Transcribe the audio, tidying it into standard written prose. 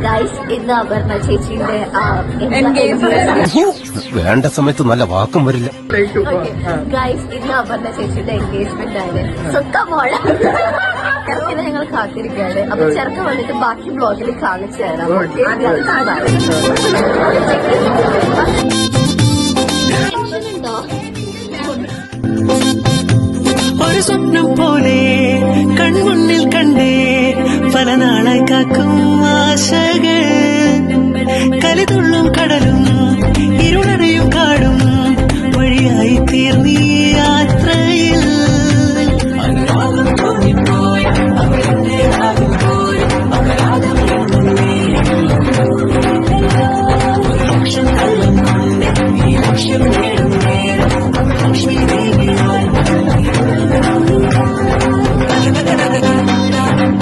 Guys ഇന്ന് അപർണ ചേച്ചിന്റെ വേണ്ട സമയത്ത് നല്ല വാക്കും വരില്ല. ഗൈസ് ഇന്ന് അപർണ ചേച്ചിയുടെ എൻഗേജ്മെന്റ് ആണ്. സ്വന്തമാണ് ചെറുക്കിനെ ഞങ്ങൾ കാത്തിരിക്കുകയാണ്. അപ്പൊ ചെറുക്ക വന്നിട്ട് ബാക്കി ബ്ലോഗിൽ കാണിച്ചു തരാം. ഒരു സ്വപ്നം പോലെ കൺമുന്നിൽ കണ്ടേ പല നാളായി കാക്കും ആശകൾ.